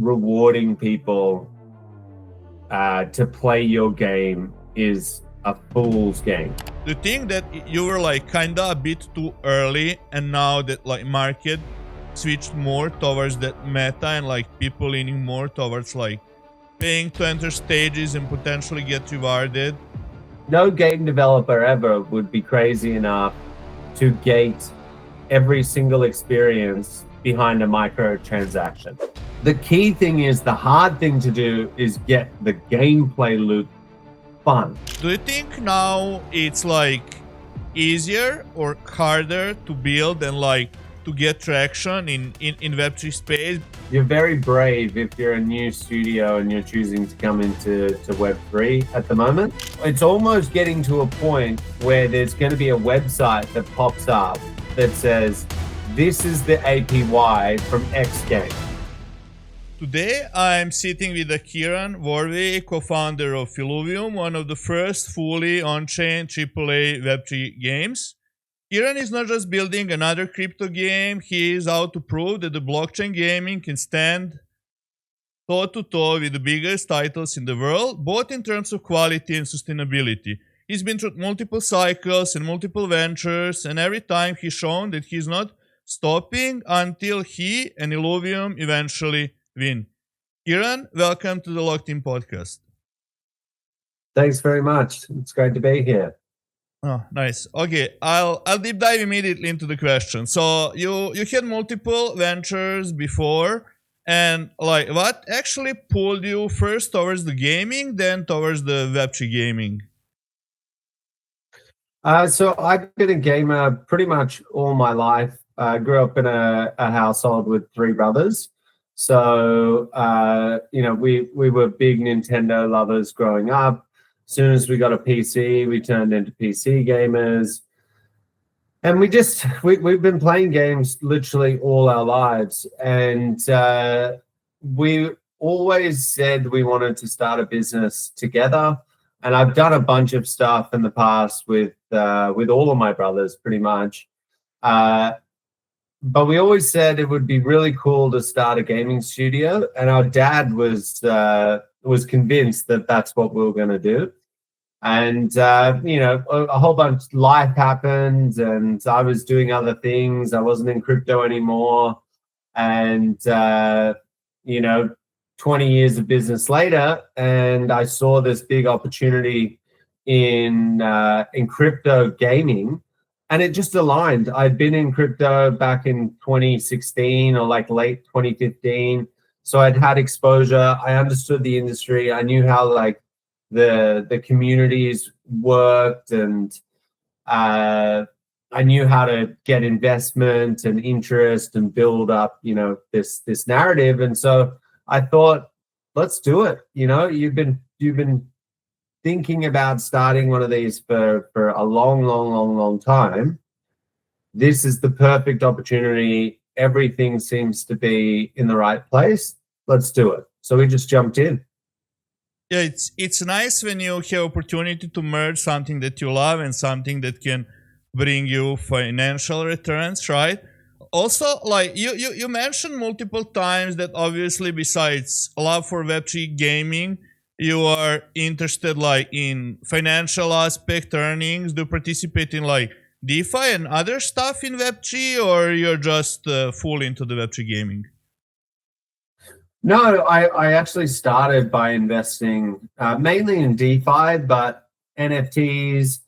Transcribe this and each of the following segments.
rewarding people to play your game is a fool's game. Do you think that you were like kinda a bit too early, and now that like market switched more towards that meta and like people leaning more towards like paying to enter stages and potentially get rewarded? No game developer ever would be crazy enough to gate every single experience behind a microtransaction. The key thing is, the hard thing to do is get the gameplay loop fun. Do you think now it's like easier or harder to build and like to get traction in Web3 space? You're very brave if you're a new studio and you're choosing to come into Web3 at the moment. It's almost getting to a point where there's going to be a website that pops up that says, this is the APY from X game. Today, I'm sitting with Kieran Warwick, co-founder of Illuvium, one of the first fully on-chain AAA Web3 games. Kieran is not just building another crypto game, he is out to prove that the blockchain gaming can stand toe-to-toe with the biggest titles in the world, both in terms of quality and sustainability. He's been through multiple cycles and multiple ventures, and every time he's shown that he's not stopping until he and Illuvium eventually win. Kieran, welcome to the Locked In podcast. Thanks very much. It's great to be here. Oh, nice. Okay, I'll deep dive immediately into the question. So you had multiple ventures before, and like what actually pulled you first towards the gaming, then towards the Web3 gaming? So I've been a gamer pretty much all my life. I grew up in a household with three brothers. So, we were big Nintendo lovers growing up. As soon as we got a PC, we turned into PC gamers. And we've been playing games literally all our lives. And we always said we wanted to start a business together. And I've done a bunch of stuff in the past with all of my brothers, pretty much. But we always said it would be really cool to start a gaming studio, and our dad was convinced that that's what we were going to do. And a whole bunch of life happened, and I was doing other things. I wasn't in crypto anymore, and 20 years of business later, and I saw this big opportunity in crypto gaming. And it just aligned. I'd been in crypto back in 2016 or like late 2015. So I'd had exposure. I understood the industry. I knew how like the communities worked, and I knew how to get investment and interest and build up, this narrative. And so I thought, let's do it. You've been thinking about starting one of these for a long time. This is the perfect opportunity. Everything seems to be in the right place. Let's do it. So we just jumped in. Yeah, it's nice when you have opportunity to merge something that you love and something that can bring you financial returns, right? Also, like you mentioned multiple times that obviously besides love for Web3 gaming, you are interested like in financial aspect, earnings. Do you participate in like DeFi and other stuff in Web3, or you're just full into the Web3 gaming? No, I actually started by investing mainly in DeFi, but NFTs.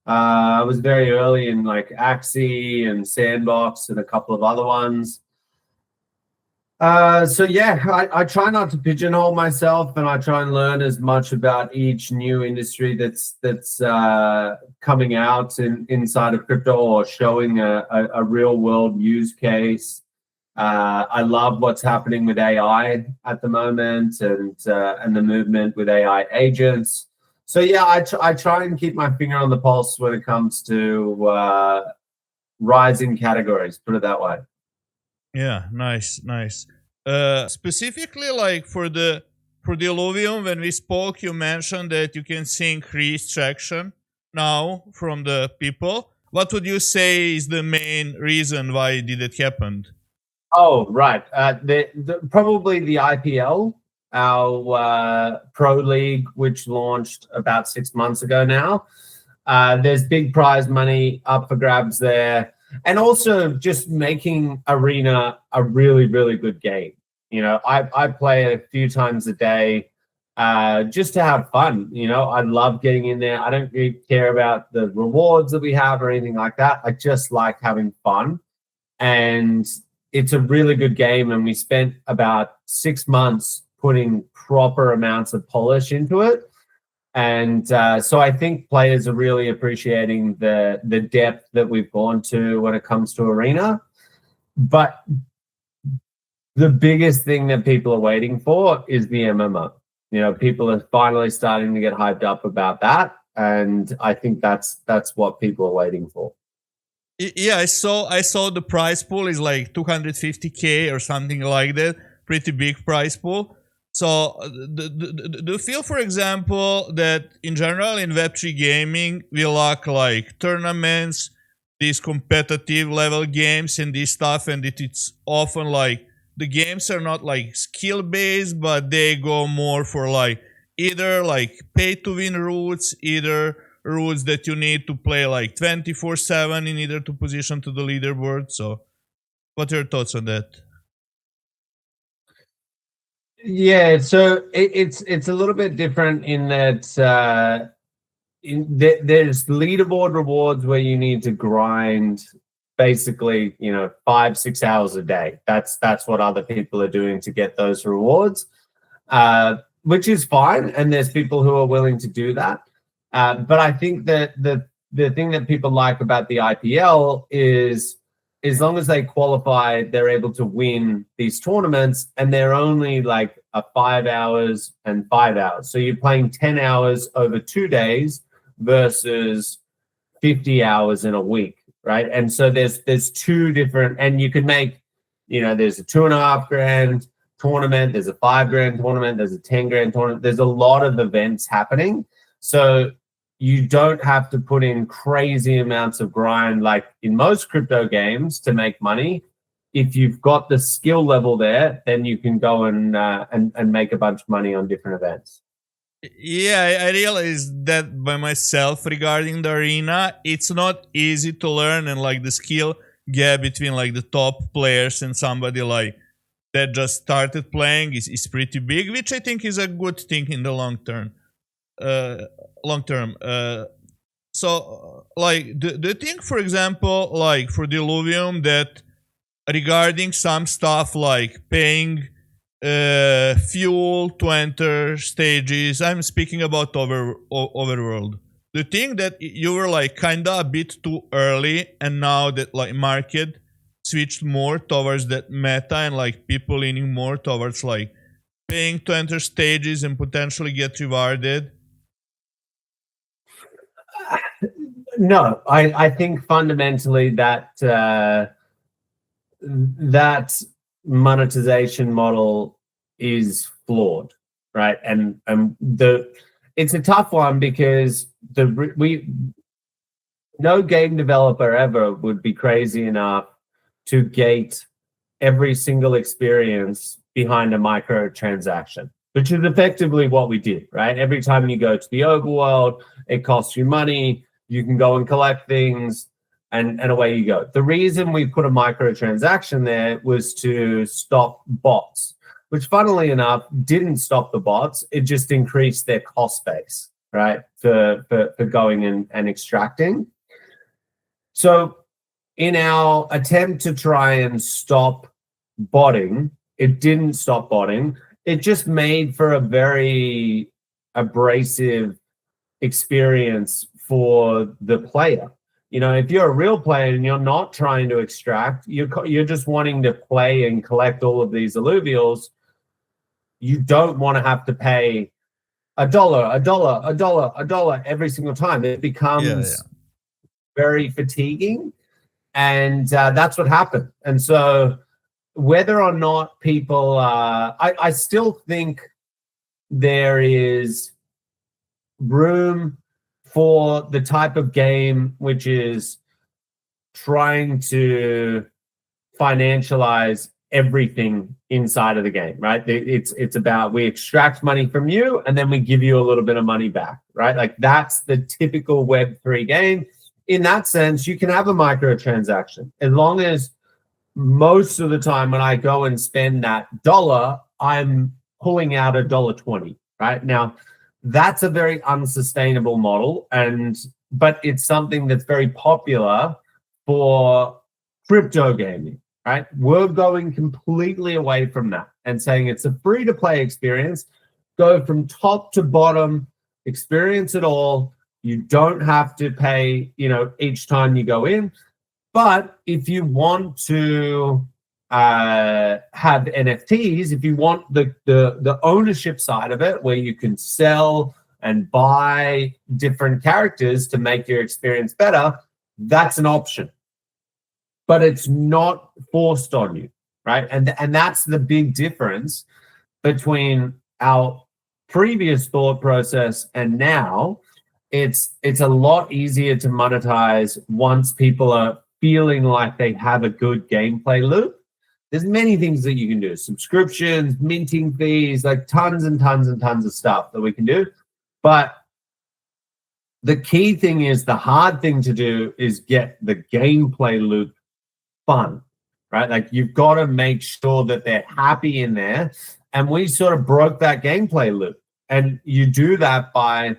I was very early in like Axie and Sandbox and a couple of other ones. I try not to pigeonhole myself, and I try and learn as much about each new industry that's coming out inside of crypto or showing a real world use case. I love what's happening with AI at the moment, and the movement with AI agents. So yeah, I try and keep my finger on the pulse when it comes to rising categories. Put it that way. Yeah, nice. Specifically, like for the Illuvium, when we spoke, you mentioned that you can see increased traction now from the people. What would you say is the main reason why did it happen? Oh, right. Probably the IPL, our pro league, which launched about 6 months ago now. There's big prize money up for grabs there, and also just making Arena a really, really good game. You know, I play it a few times a day, just to have fun. You know, I love getting in there. I don't really care about the rewards that we have or anything like that. I just like having fun, and it's a really good game. And we spent about 6 months putting proper amounts of polish into it. And so I think players are really appreciating the depth that we've gone to when it comes to Arena. But the biggest thing that people are waiting for is the MMO. You know, people are finally starting to get hyped up about that, and I think that's what people are waiting for. Yeah, I saw the prize pool is like 250K or something like that. Pretty big prize pool. So do you feel, for example, that in general in Web3 gaming we lack like tournaments, these competitive level games and this stuff, and it's often like the games are not like skill based, but they go more for like either like pay to win routes, either routes that you need to play like 24/7 in order to position to the leaderboard. So what are your thoughts on that? Yeah, so it's a little bit different in that there's leaderboard rewards where you need to grind basically, you know, 5-6 hours a day. That's what other people are doing to get those rewards, which is fine, and there's people who are willing to do that. But I think that the thing that people like about the IPL is, as long as they qualify, they're able to win these tournaments, and they're only like a 5 hours and 5 hours. So you're playing 10 hours over 2 days versus 50 hours in a week, right? And so there's two different, and you can make, you know, there's a $2.5 grand tournament, there's a $5 grand tournament, there's a 10 grand tournament. There's a lot of events happening. So you don't have to put in crazy amounts of grind like in most crypto games to make money. If you've got the skill level there, then you can go and make a bunch of money on different events. Yeah, I realized that by myself regarding the Arena. It's not easy to learn, and like the skill gap between like the top players and somebody like that just started playing is pretty big, which I think is a good thing in the long term. So like do you think, for example, like for the Illuvium, that regarding some stuff like paying fuel to enter stages, I'm speaking about Overworld, do you think that you were like kinda a bit too early, and now that like market switched more towards that meta and like people leaning more towards like paying to enter stages and potentially get rewarded? No, I think fundamentally that that monetization model is flawed, right? And it's a tough one because no game developer ever would be crazy enough to gate every single experience behind a microtransaction, which is effectively what we did, right? Every time you go to the overworld, it costs you money. You can go and collect things, and away you go. The reason we put a microtransaction there was to stop bots, which funnily enough didn't stop the bots. It just increased their cost base, right? For going and extracting. So in our attempt to try and stop botting, it didn't stop botting. It just made for a very abrasive experience for the player. You know, if you're a real player and you're not trying to extract, you're just wanting to play and collect all of these Illuvials, you don't want to have to pay $1 every single time. It becomes very fatiguing. And that's what happened. And so whether or not people, I still think there is room for the type of game which is trying to financialize everything inside of the game, right? It's about we extract money from you and then we give you a little bit of money back, right? Like that's the typical Web3 game. In that sense, you can have a microtransaction as long as most of the time when I go and spend that dollar, I'm pulling out $1.20, right? Now, that's a very unsustainable model, but it's something that's very popular for crypto gaming, right? We're going completely away from that and saying it's a free-to-play experience. Go from top to bottom, experience it all. You don't have to pay, each time you go in. But if you want to have NFTs, if you want the ownership side of it, where you can sell and buy different characters to make your experience better, that's an option. But it's not forced on you, right? And that's the big difference between our previous thought process and now. It's a lot easier to monetize once people are feeling like they have a good gameplay loop. There's many things that you can do: subscriptions, minting fees, like tons and tons and tons of stuff that we can do. But the key thing is, the hard thing to do is get the gameplay loop fun, right? Like you've got to make sure that they're happy in there. And we sort of broke that gameplay loop. And you do that by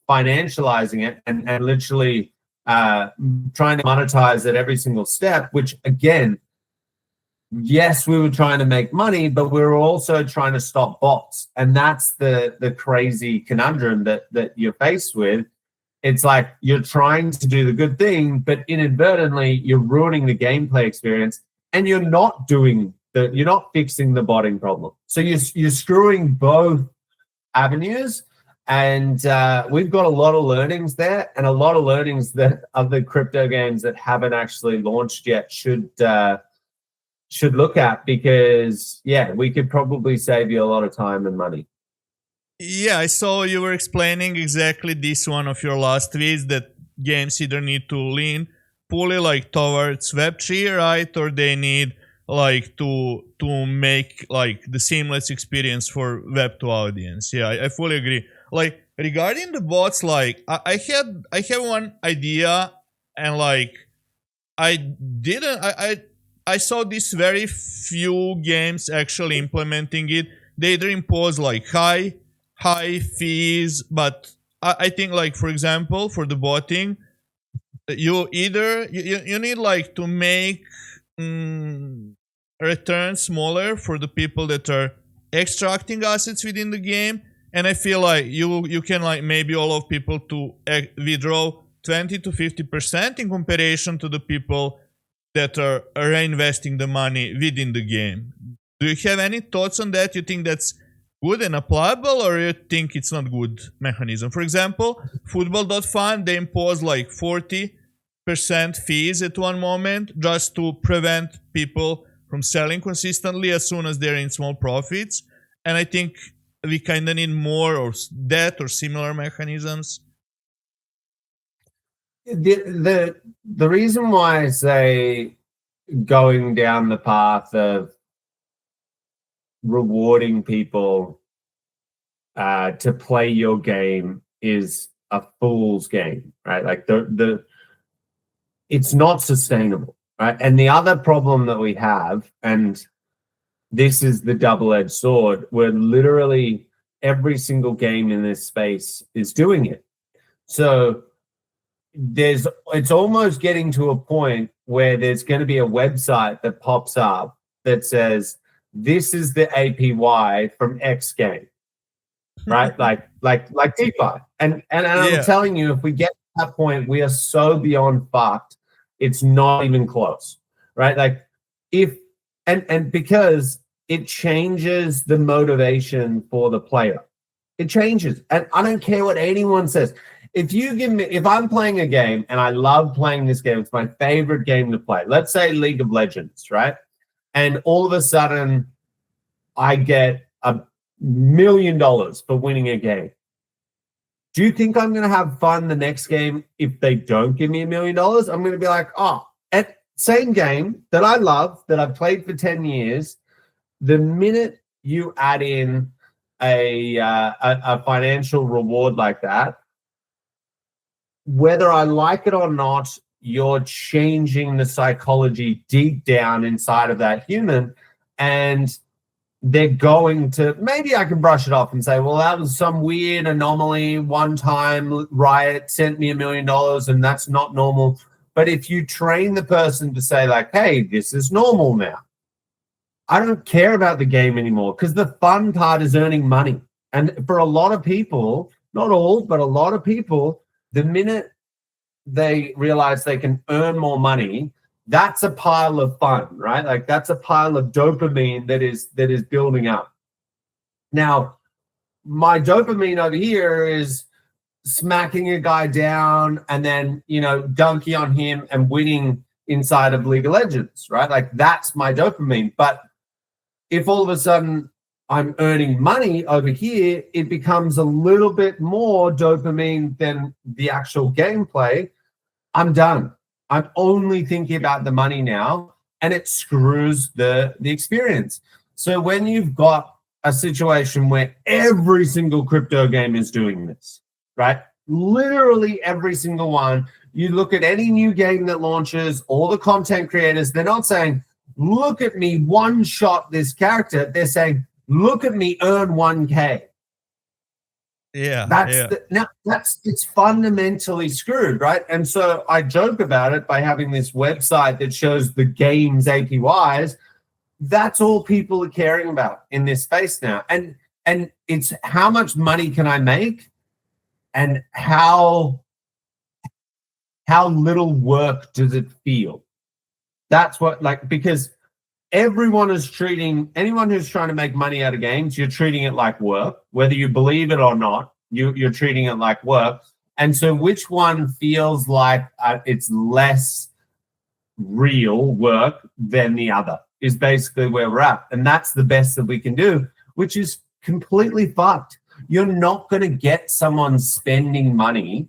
financializing it and literally trying to monetize at every single step, which again, yes, we were trying to make money, but we were also trying to stop bots. And that's the crazy conundrum that you're faced with. It's like you're trying to do the good thing, but inadvertently you're ruining the gameplay experience, and you're not fixing the botting problem. So you're screwing both avenues. And we've got a lot of learnings there, and a lot of learnings that other crypto games that haven't actually launched yet should look at, because we could probably save you a lot of time and money. Yeah, I saw you were explaining exactly this one of your last tweets, that games either need to lean fully like towards Web3, right, or they need like to make like the seamless experience for Web2 audience. Yeah, I fully agree. Like regarding the bots, like I have one idea, and like I saw this very few games actually implementing it. They either impose like high fees, but I think like, for example, for the botting, you need like to make returns smaller for the people that are extracting assets within the game. And I feel like you can like maybe allow people to withdraw 20 to 50% in comparison to the people that are reinvesting the money within the game. Do you have any thoughts on that? You think that's good and applicable, or you think it's not good mechanism? For example, football.fun, they impose like 40% fees at one moment just to prevent people from selling consistently as soon as they're in small profits. And I think we kind of need more or that or similar mechanisms. The reason why I say going down the path of rewarding people to play your game is a fool's game, right? Like it's not sustainable, right? And the other problem that we have, and this is the double-edged sword, where literally every single game in this space is doing it. So it's almost getting to a point where there's going to be a website that pops up that says, this is the APY from X game, right? like DeFi. And I'm telling you, if we get to that point, we are so beyond fucked, it's not even close, right? Like because it changes the motivation for the player. It changes. And I don't care what anyone says. If I'm playing a game and I love playing this game, it's my favorite game to play. Let's say League of Legends, right? And all of a sudden I get $1 million for winning a game. Do you think I'm going to have fun the next game if they don't give me $1 million? I'm going to be like, oh, and same game that I love, that I've played for 10 years, the minute you add in a financial reward like that, whether I like it or not, you're changing the psychology deep down inside of that human, and they're going to, maybe I can brush it off and say, well, that was some weird anomaly, one time riot sent me $1 million and that's not normal. But if you train the person to say like, hey, this is normal now, I don't care about the game anymore, because the fun part is earning money. And for a lot of people, not all, but a lot of people, the minute they realize they can earn more money, that's a pile of fun, right? Like that's a pile of dopamine that is building up. Now, my dopamine over here is smacking a guy down and then, donkey on him and winning inside of League of Legends, right? Like that's my dopamine. But if all of a sudden I'm earning money over here, it becomes a little bit more dopamine than the actual gameplay. I'm done. I'm only thinking about the money now, and it screws the experience. So when you've got a situation where every single crypto game is doing this, right? Literally every single one. You look at any new game that launches, all the content creators, they're not saying, look at me one-shot this character. They're saying, look at me earn 1K. It's fundamentally screwed, right? And so I joke about it by having this website that shows the game's APYs. That's all people are caring about in this space now. And it's how much money can I make, and how little work does it feel? That's what, because everyone is treating, anyone who's trying to make money out of games, you're treating it like work. Whether you believe it or not, you're treating it like work. And so which one feels like it's less real work than the other is basically where we're at. And that's the best that we can do, which is completely fucked. You're not going to get someone spending money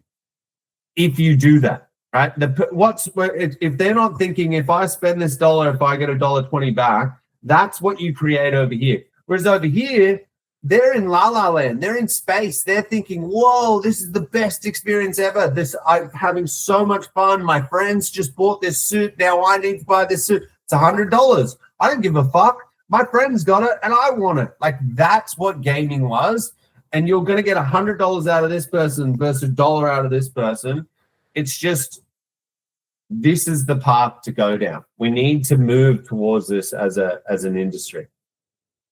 if you do that, right? If they're not thinking, if I spend this dollar, if I get $1.20 back, that's what you create over here. Whereas over here, they're in La La Land, they're in space, they're thinking, whoa, this is the best experience ever. I'm having so much fun. My friends just bought this suit. Now I need to buy this suit. It's $100. I don't give a fuck. My friends got it and I want it. Like that's what gaming was. And you're going to get $100 out of this person versus $1 out of this person. It's just, this is the path to go down. We need to move towards this as an industry.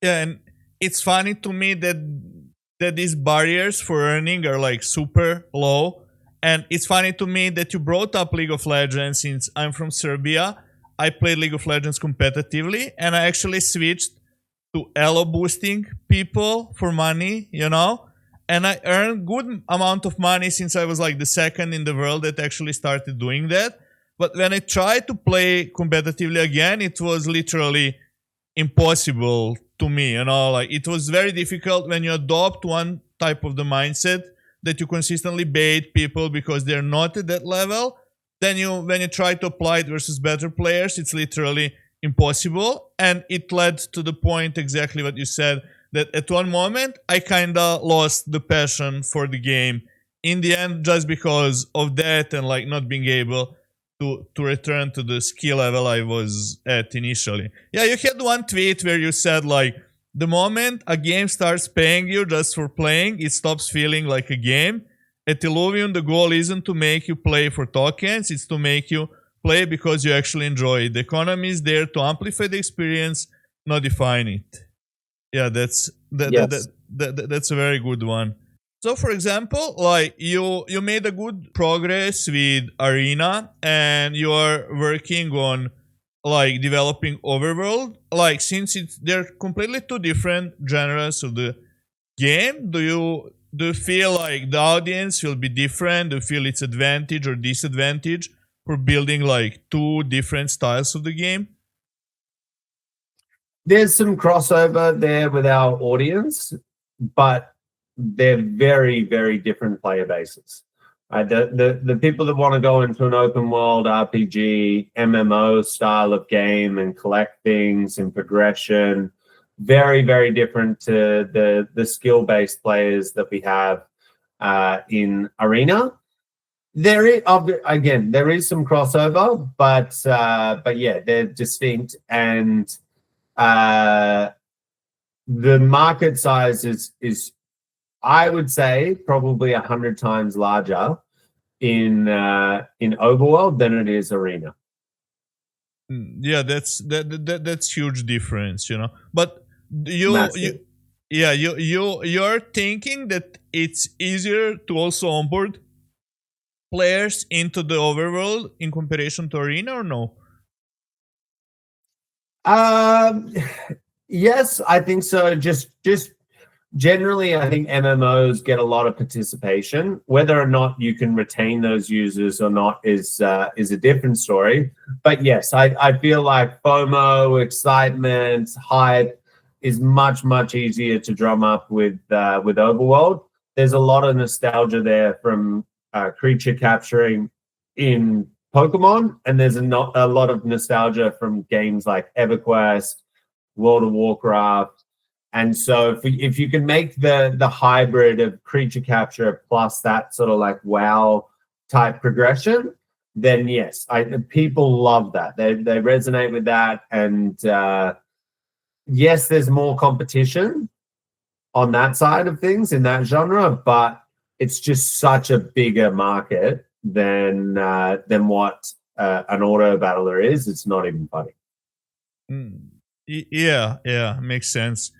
Yeah, and it's funny to me that these barriers for earning are like super low. And it's funny to me that you brought up League of Legends. Since I'm from Serbia, I played League of Legends competitively, and I actually switched to elo boosting people for money, and I earned good amount of money since I was like the second in the world that actually started doing that. But when I tried to play competitively again, it was literally impossible to me, like it was very difficult when you adopt one type of the mindset that you consistently bait people because they're not at that level. Then when you try to apply it versus better players, it's literally impossible. And it led to the point exactly what you said, that at one moment I kind of lost the passion for the game in the end, just because of that, and like not being able to return to the skill level I was at initially. Yeah, you had one tweet where you said like, the moment a game starts paying you just for playing, it stops feeling like a game. At Illuvium, the goal isn't to make you play for tokens, it's to make you play because you actually enjoy it. The economy is there to amplify the experience, not define it. Yeah, that's a very good one. So, for example, like you made a good progress with Arena, and you are working on like developing Overworld. Like, since they're completely two different genres of the game, do you feel like the audience will be different? Do you feel it's advantage or disadvantage for building like two different styles of the game? There's some crossover there with our audience, but they're very, very different player bases. Right? The people that want to go into an open world RPG, MMO style of game and collect things and progression, very, very different to the skill-based players that we have in Arena. There is, again, there is some crossover, but yeah, they're distinct, and the market size is I would say probably 100 times larger in Overworld than it is Arena. Yeah, that's huge difference, you know. But you're thinking that it's easier to also onboard players into the Overworld in comparison to Arena, or no? Yes, I think so. Just generally, I think MMOs get a lot of participation. Whether or not you can retain those users or not is a different story. But yes, I feel like FOMO, excitement, hype is much easier to drum up with Overworld. There's a lot of nostalgia there from creature capturing in Pokemon, and there's a lot of nostalgia from games like EverQuest, World of Warcraft. And so if you can make the hybrid of creature capture plus that sort of like WoW type progression, then yes, people love that. They resonate with that. And yes, there's more competition on that side of things in that genre, but it's just such a bigger market than what an auto battler is. It's not even funny. Yeah, makes sense.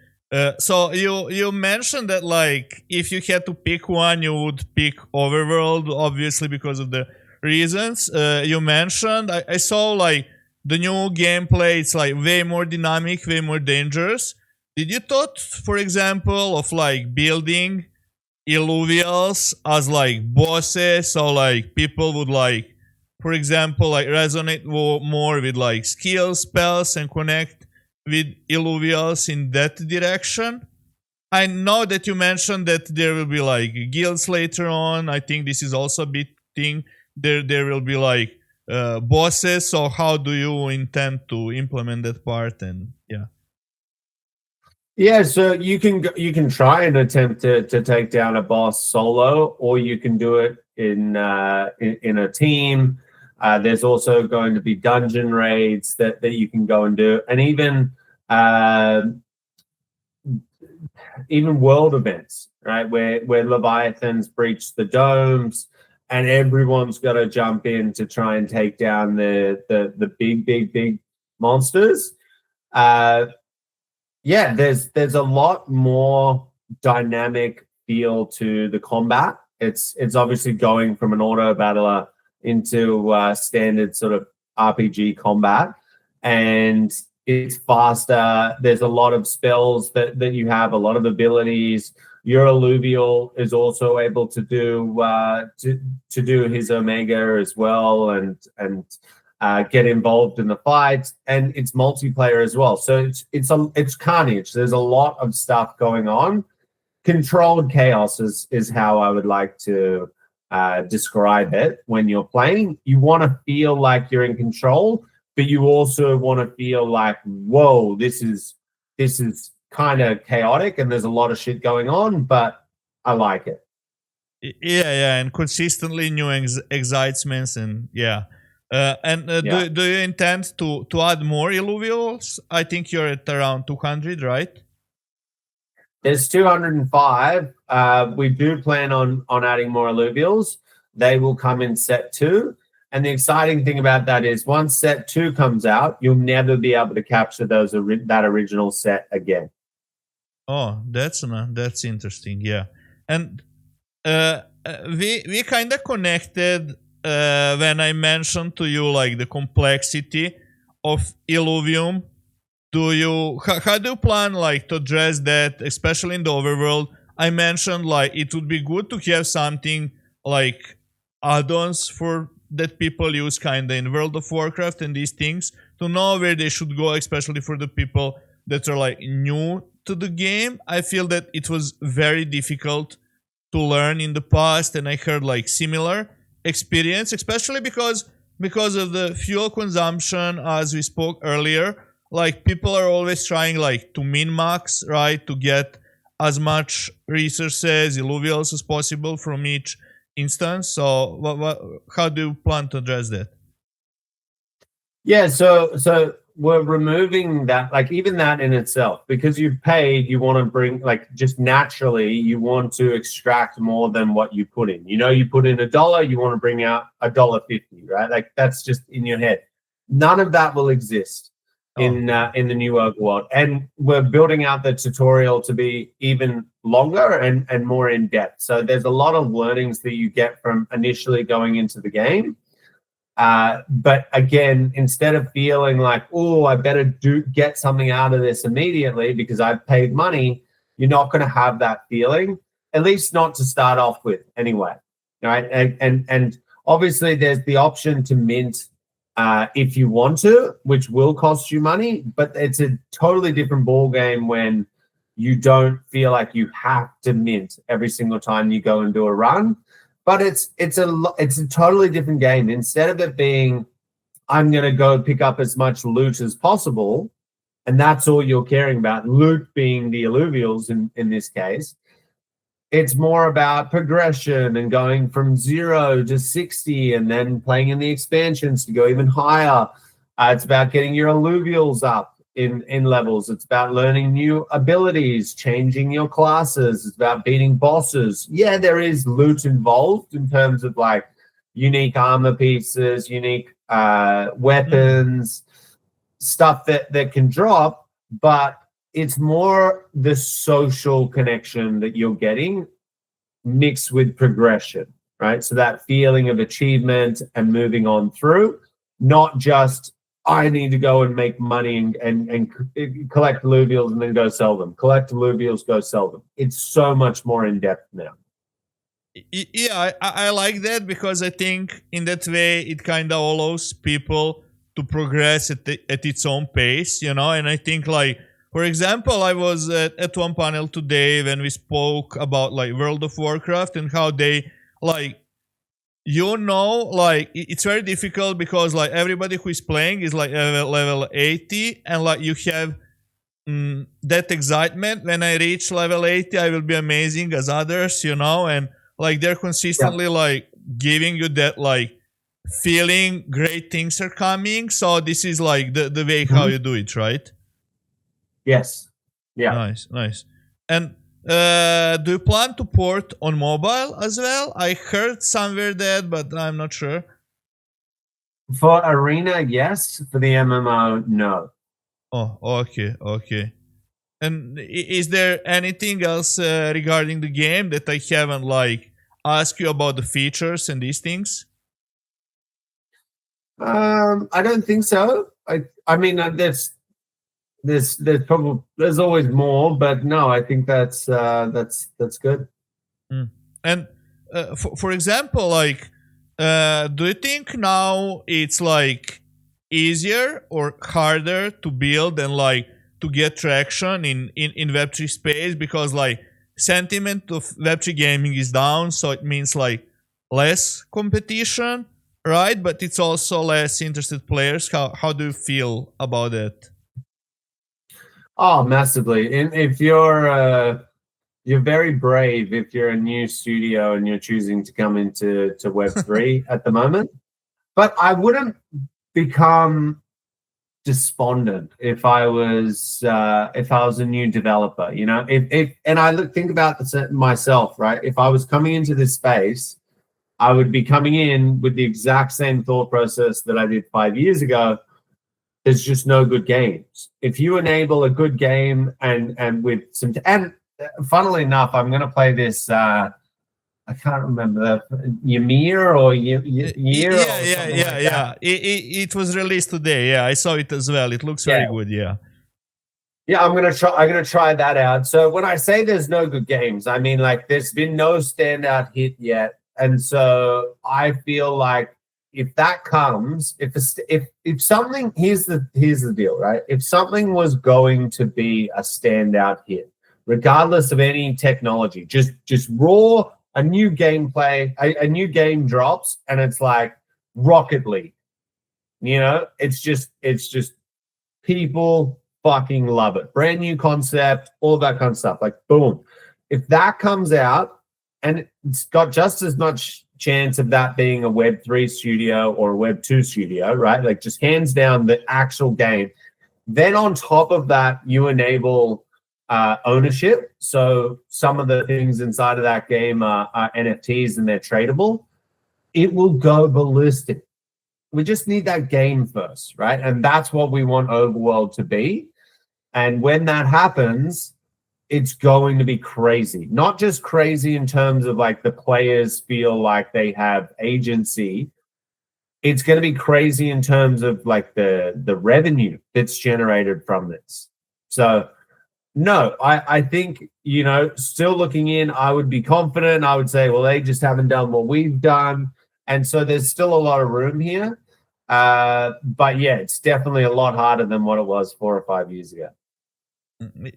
So you mentioned that like if you had to pick one, you would pick Overworld, obviously because of the reasons you mentioned. I saw like the new gameplay. It's like way more dynamic, way more dangerous. Did you thought, for example, of like building Illuvials as like bosses, so like people would like, for example, like resonate more with like skills, spells, and connect with Illuvials in that direction? I know that you mentioned that there will be like guilds later on. I think this is also a big thing. There will be like bosses. So how do you intend to implement that part? And yeah, so you can try and attempt to take down a boss solo, or you can do it in a team. There's also going to be dungeon raids that you can go and do, and even world events, right? Where Leviathans breach the domes, and everyone's got to jump in to try and take down the big monsters. Yeah, there's a lot more dynamic feel to the combat. It's obviously going from an auto battler into standard sort of RPG combat, and it's faster. There's a lot of spells that you have, a lot of abilities. Your Illuvial is also able to do his Omega as well, and get involved in the fight, and it's multiplayer as well. So it's carnage. There's a lot of stuff going on. Controlled chaos is how I would like to describe it. When you're playing, you want to feel like you're in control, but you also want to feel like, whoa, this is kind of chaotic and there's a lot of shit going on, but I like it. Yeah, and consistently new excitements, and do you intend to add more Illuvials? I think you're at around 200, right? There's 205. We do plan on adding more Illuvials. They will come in set 2. And the exciting thing about that is once set 2 comes out, you'll never be able to capture that original set again. Oh, that's interesting. Yeah. And we kind of connected when I mentioned to you like the complexity of Illuvium. How do you plan like to address that, especially in the overworld? I mentioned like it would be good to have something like add-ons for that people use kind of in World of Warcraft and these things, to know where they should go, especially for the people that are like new to the game. I feel that it was very difficult to learn in the past, and I heard like similar experience, especially because of the fuel consumption, as we spoke earlier. Like people are always trying like to min-max, right, to get as much resources, Illuvials as possible from each instance. So how do you plan to address that? Yeah, so we're removing that, like even that in itself, because you've paid, you want to bring, like, just naturally you want to extract more than what you put in. You know, you put in $1, you want to bring out $1.50, right? Like that's just in your head. None of that will exist in the new Overworld, and we're building out the tutorial to be even longer and more in depth. So there's a lot of learnings that you get from initially going into the game. But again, instead of feeling like, oh, I better get something out of this immediately because I've paid money, you're not going to have that feeling, at least not to start off with anyway, right? And obviously there's the option to mint if you want to, which will cost you money, but it's a totally different ball game when you don't feel like you have to mint every single time you go and do a run. But it's a totally different game. Instead of it being, I'm going to go pick up as much loot as possible, and that's all you're caring about, loot being the Illuvials in this case, it's more about progression and going from 0 to 60 and then playing in the expansions to go even higher. It's about getting your Illuvials up in levels. It's about learning new abilities, changing your classes. It's about beating bosses. Yeah, there is loot involved in terms of like unique armor pieces, unique weapons, stuff that can drop, but it's more the social connection that you're getting mixed with progression, right? So that feeling of achievement and moving on through, not just I need to go and make money and collect Illuvials and then go sell them. Collect Illuvials, go sell them. It's so much more in depth now. Yeah, I like that because I think in that way it kind of allows people to progress at its own pace, you know. And I think, like, for example, I was at one panel today when we spoke about like World of Warcraft and how they like, you know, like it's very difficult because like everybody who is playing is like level 80, and like you have that excitement, when I reach level 80 I will be amazing as others, you know, and like they're consistently like giving you that like feeling great things are coming. So this is like the way how you do it, right? Yes. Yeah. Nice. And do you plan to port on mobile as well? I heard somewhere that, but I'm not sure. For Arena, yes. For the MMO, no. Oh, okay. And is there anything else regarding the game that I haven't like asked you about the features and these things? I don't think so. I mean, there's probably there's always more, but no, I think that's good. And for example, like, do you think now it's like easier or harder to build and like to get traction in Web3 space, because like sentiment of Web3 gaming is down, so it means like less competition, right? But it's also less interested players. How do you feel about it? Oh, massively. And if you're very brave if you're a new studio and you're choosing to come into Web3 at the moment. But I wouldn't become despondent if I was a new developer, you know. And I think about this myself, right? If I was coming into this space, I would be coming in with the exact same thought process that I did 5 years ago. There's just no good games. If you enable a good game and with some funnily enough, I'm going to play this. I can't remember Ymir or Year. Yeah. It was released today. Yeah, I saw it as well. It looks very good. Yeah. Yeah, I'm gonna try that out. So when I say there's no good games, I mean like there's been no standout hit yet, and so I feel like if that comes, if something, here's the deal, right? If something was going to be a standout hit, regardless of any technology. Just raw, a new gameplay, a new game drops, and it's like Rocket League. You know, it's just people fucking love it. Brand new concept, all that kind of stuff. Like, boom. If that comes out, and it's got just as much chance of that being a Web3 studio or a Web2 studio, right? Like, just hands down the actual game. Then on top of that, you enable ownership. So some of the things inside of that game are NFTs and they're tradable. It will go ballistic. We just need that game first, right? And that's what we want Overworld to be. And when that happens, it's going to be crazy. Not just crazy in terms of like the players feel like they have agency. It's going to be crazy in terms of like the revenue that's generated from this. So no, I think, you know, still looking in, I would be confident. I would say, well, they just haven't done what we've done. And so there's still a lot of room here. But yeah, it's definitely a lot harder than what it was 4 or 5 years ago.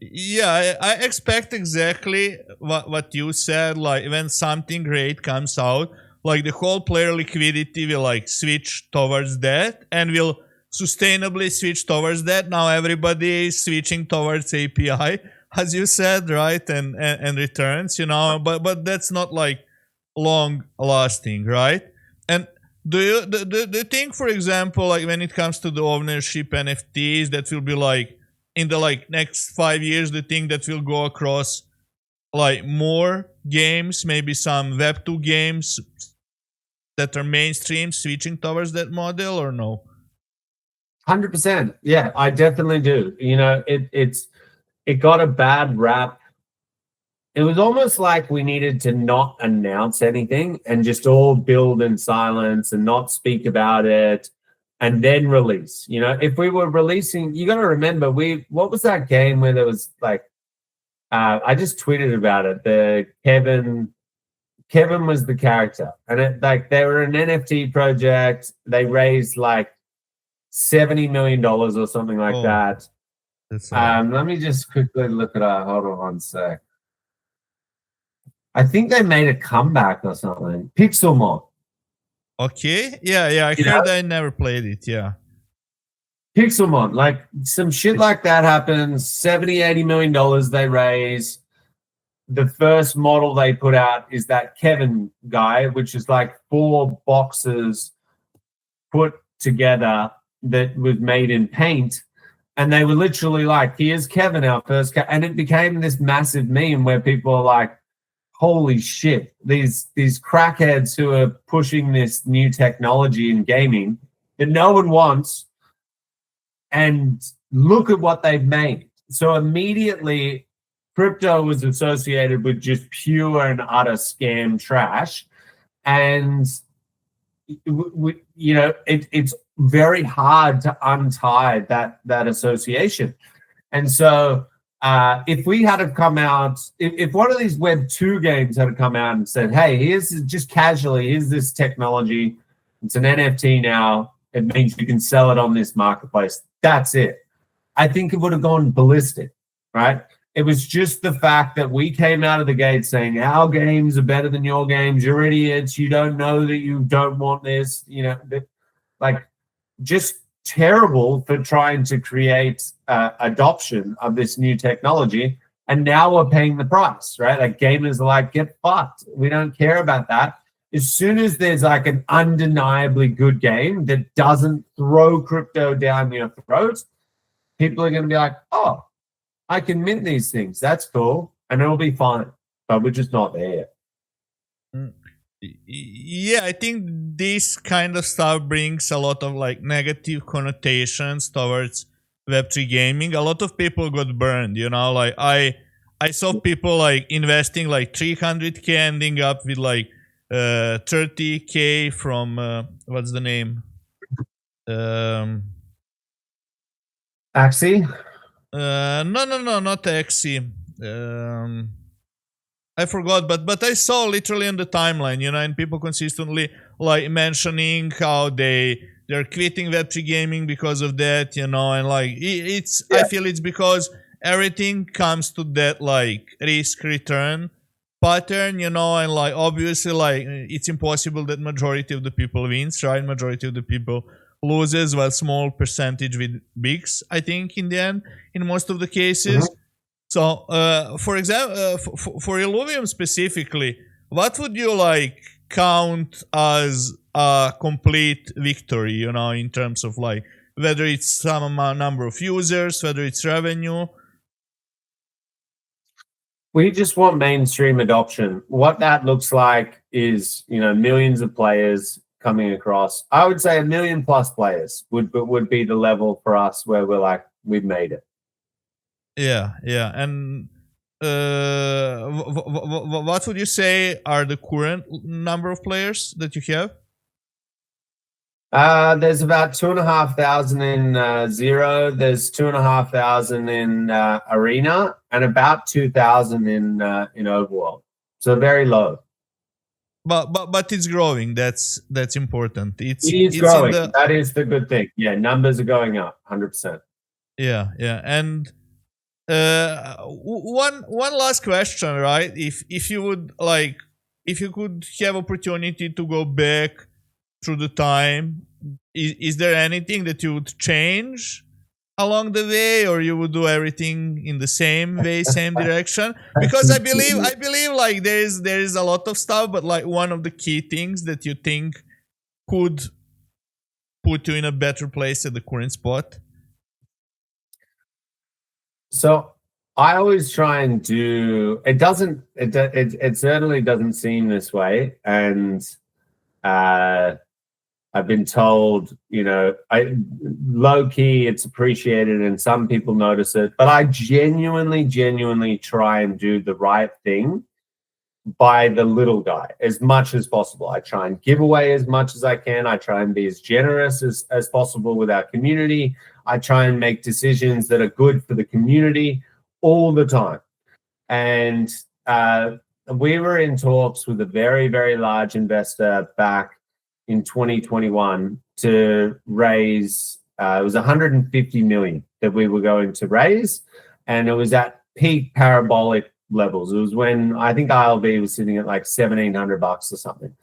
Yeah, I expect exactly what you said. Like, when something great comes out, like the whole player liquidity will like switch towards that and will sustainably switch towards that. Now everybody is switching towards API, as you said, right? And returns, you know, but that's not like long lasting, right? And do you think, for example, like when it comes to the ownership NFTs, that will be like in the like next 5 years, the thing that will go across like more games, maybe some Web2 games that are mainstream switching towards that model, or no? 100%. Yeah, I definitely do. You know, it got a bad rap. It was almost like we needed to not announce anything and just all build in silence and not speak about it and then release. You know, if we were releasing, you got to remember, what was that game where there was like, I just tweeted about it. The Kevin was the character, and it, like, they were an NFT project. They raised like $70 million or something like that. Let me just quickly look it up. Hold on 1 sec. I think they made a comeback or something. Pixelmon. Okay. Yeah. I heard. I never played it. Yeah. Pixelmon, like some shit like that happens. $70-80 million they raise. The first model they put out is that Kevin guy, which is like 4 boxes put together that was made in paint. And they were literally like, here's Kevin, our first and it became this massive meme where people are like, holy shit, these crackheads who are pushing this new technology in gaming that no one wants, and look at what they've made. So immediately crypto was associated with just pure and utter scam trash. And you know, it's very hard to untie that association. And so if we had to come out, if one of these Web 2 games had to come out and said, hey, here's just casually, here's this technology, it's an NFT now, it means you can sell it on this marketplace, that's it, I think it would have gone ballistic, right? It was just the fact that we came out of the gate saying our games are better than your games, you're idiots, you don't know that you don't want this, you know, like, just terrible for trying to create adoption of this new technology. And now we're paying the price, right? Like, gamers are like, get fucked. We don't care about that. As soon as there's like an undeniably good game that doesn't throw crypto down your throat, people are going to be like, oh, I can mint these things. That's cool. And it'll be fine. But we're just not there yet. Yeah, I think this kind of stuff brings a lot of like negative connotations towards Web3 gaming. A lot of people got burned, you know, like I saw people like investing like 300K, ending up with like 30K from what's the name? Axie? No, not Axie. I forgot, but I saw literally on the timeline, you know, and people consistently like mentioning how they're quitting Web3 gaming because of that, you know, and like it's I feel it's because everything comes to that like risk return pattern, and like obviously like it's impossible that majority of the people wins, right? Majority of the people loses, while small percentage with bigs, I think, in the end, in most of the cases. So for example, for Illuvium specifically, what would you like count as a complete victory, in terms of like whether it's some number of users, whether it's revenue? We just want mainstream adoption. What that looks like is, millions of players coming across. I would say 1 million plus players would be the level for us where we're like, we've made it. Yeah. And what would you say are the current number of players that you have? There's about 2,500 in Zero. There's 2,500 in Arena, and about 2,000 in Overworld. So very low. But it's growing. That's important. It's growing. That is the good thing. Yeah, numbers are going up 100%. Yeah. And one last question, right? If you would like, if you could have opportunity to go back through the time, is there anything that you would change along the way, or you would do everything in the same way, same direction? Because I believe like there is a lot of stuff, but like one of the key things that you think could put you in a better place at the current spot. So I always try and do it. It certainly doesn't seem this way, and I've been told, low key, it's appreciated and some people notice it, but I genuinely try and do the right thing by the little guy as much as possible. I try and give away as much as I can. I try and be as generous as possible with our community. I try and make decisions that are good for the community all the time. And we were in talks with a very, very large investor back in 2021 to raise, it was 150 million that we were going to raise. And it was at peak parabolic levels. It was when I think ILB was sitting at like $1,700 or something.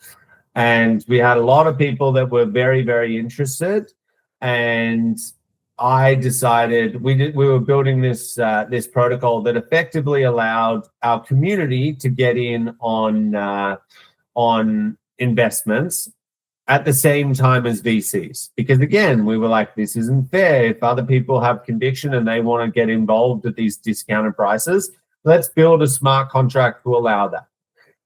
And we had a lot of people that were very, very interested. And I decided we were building this protocol that effectively allowed our community to get in on investments at the same time as VCs. Because again, we were like, this isn't fair. If other people have conviction and they want to get involved at these discounted prices, let's build a smart contract to allow that.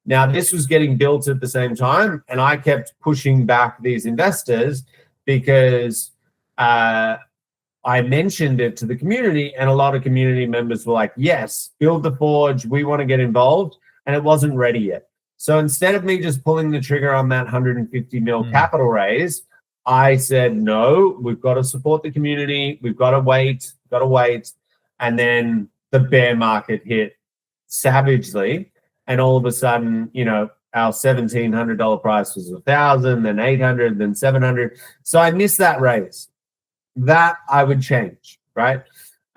Now, this was getting built at the same time, and I kept pushing back these investors because I mentioned it to the community, and a lot of community members were like, yes, build the forge, we want to get involved, and it wasn't ready yet. So instead of me just pulling the trigger on that 150 mil capital raise, I said, no, we've got to support the community. We've got to wait. And then the bear market hit savagely. And all of a sudden, our $1,700 price was 1,000, then 800, then 700. So I missed that raise. That I would change, right?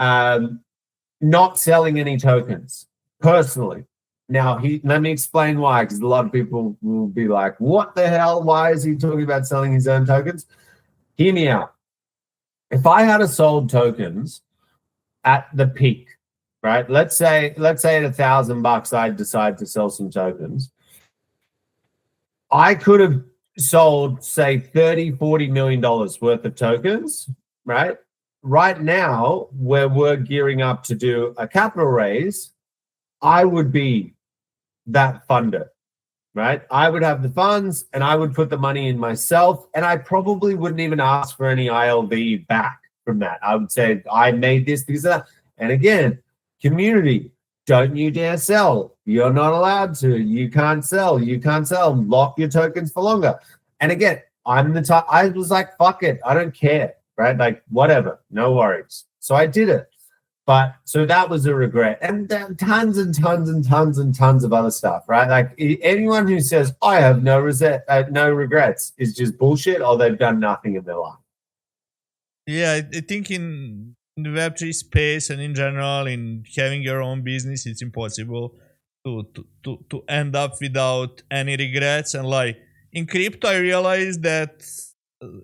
Not selling any tokens personally. Now, let me explain why, because a lot of people will be like, what the hell? Why is he talking about selling his own tokens? Hear me out. If I had sold tokens at the peak, right? Let's say at $1,000, I decide to sell some tokens. I could have sold, say, $30-40 million worth of tokens, right? Right now, where we're gearing up to do a capital raise, I would be that funder, right? I would have the funds and I would put the money in myself, and I probably wouldn't even ask for any ILV back from that. I would say, I made this because of that. And again, community, don't you dare sell. You're not allowed to. You can't sell. Lock your tokens for longer. And again, I'm the type, I was like, fuck it. I don't care, right? Like, whatever, no worries. So I did it. But so that was a regret, and tons of other stuff, right? Like anyone who says I have no regrets is just bullshit, or they've done nothing in their life. Yeah, I think in the Web3 space and in general in having your own business, it's impossible to end up without any regrets. And like in crypto, I realized that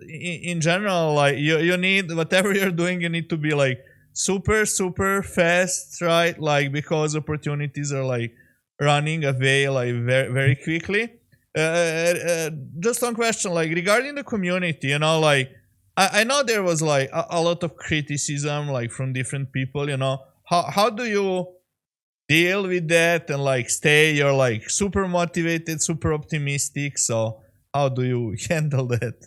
in general, like you need, whatever you're doing, you need to be like super fast, right? Like because opportunities are like running away like very quickly. Just one question, like regarding the community, you know, like I know there was like a lot of criticism like from different people, you know. How do you deal with that and like stay, you're like super motivated, super optimistic, so how do you handle that?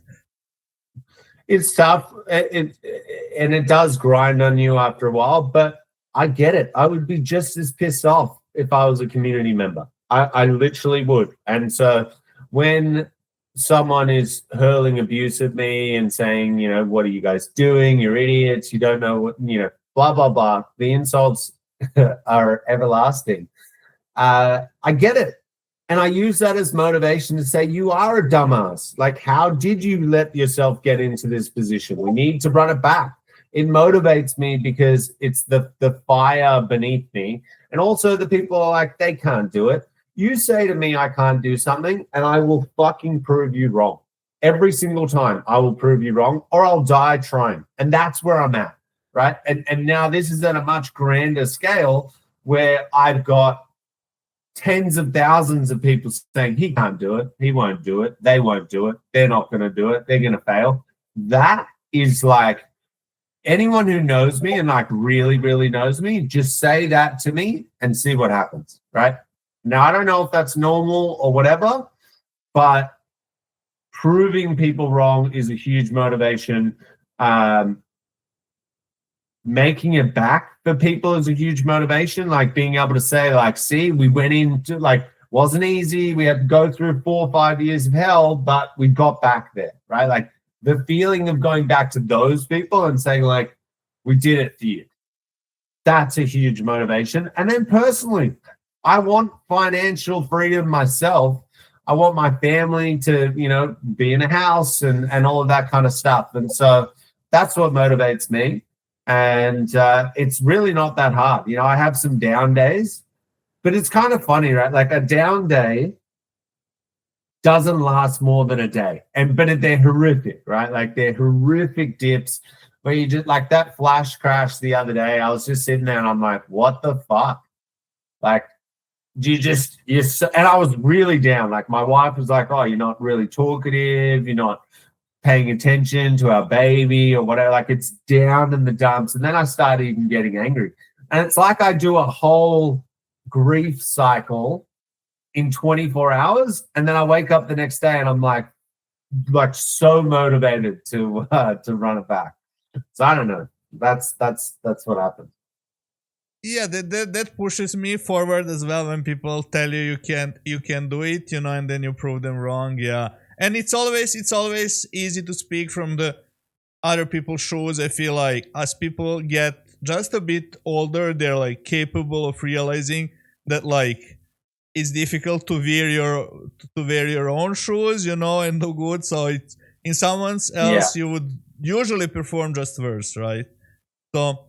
It's tough, and it does grind on you after a while, but I get it. I would be just as pissed off if I was a community member. I literally would. And so when someone is hurling abuse at me and saying, you know, what are you guys doing? You're idiots. You don't know what, you know, blah, blah, blah. The insults are everlasting. I get it. And I use that as motivation to say, you are a dumbass. Like, how did you let yourself get into this position? We need to run it back. It motivates me because it's the fire beneath me. And also the people are like, they can't do it. You say to me, I can't do something, and I will fucking prove you wrong. Every single time I will prove you wrong, or I'll die trying. And that's where I'm at, right? And now this is at a much grander scale where I've got tens of thousands of people saying he can't do it, he won't do it, they won't do it, they're not going to do it, they're going to fail. That is like, anyone who knows me and like really knows me, just say that to me and see what happens, right? Now, I don't know if that's normal or whatever, but proving people wrong is a huge motivation. Making it back for people is a huge motivation. Like being able to say, like, see, we went into, like, wasn't easy. We had to go through 4 or 5 years of hell, but we got back there, right? Like the feeling of going back to those people and saying, like, we did it for you. That's a huge motivation. And then personally, I want financial freedom myself. I want my family to, you know, be in a house and all of that kind of stuff. And so that's what motivates me. And it's really not that hard. You know, I have some down days, but it's kind of funny, right? Like a down day doesn't last more than a day. But they're horrific, right? Like they're horrific dips where you just, like that flash crash the other day, I was just sitting there and I'm like, what the fuck? Like, and I was really down. Like my wife was like, oh, you're not really talkative, you're not paying attention to our baby or whatever. Like it's down in the dumps. And then I started even getting angry. And it's like I do a whole grief cycle in 24 hours. And then I wake up the next day and I'm like so motivated to run it back. So I don't know. That's what happened. Yeah, that pushes me forward as well when people tell you you can't do it, you know, and then you prove them wrong. Yeah. And it's always easy to speak from the other people's shoes. I feel like as people get just a bit older, they're like capable of realizing that like it's difficult to wear your own shoes, you know, and do good. So it's in someone else you would usually perform just worse, right? So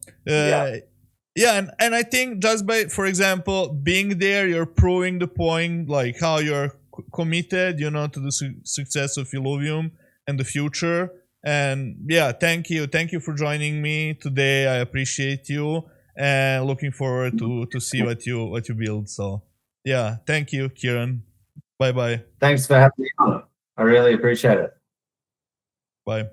yeah, and I think just by, for example, being there, you're proving the point, like how you're committed, you know, to the success of Illuvium and the future. And yeah, thank you for joining me today. I appreciate you and looking forward to see what you build. So yeah, thank you, Kieran. Bye. Thanks for having me on. I really appreciate it. Bye.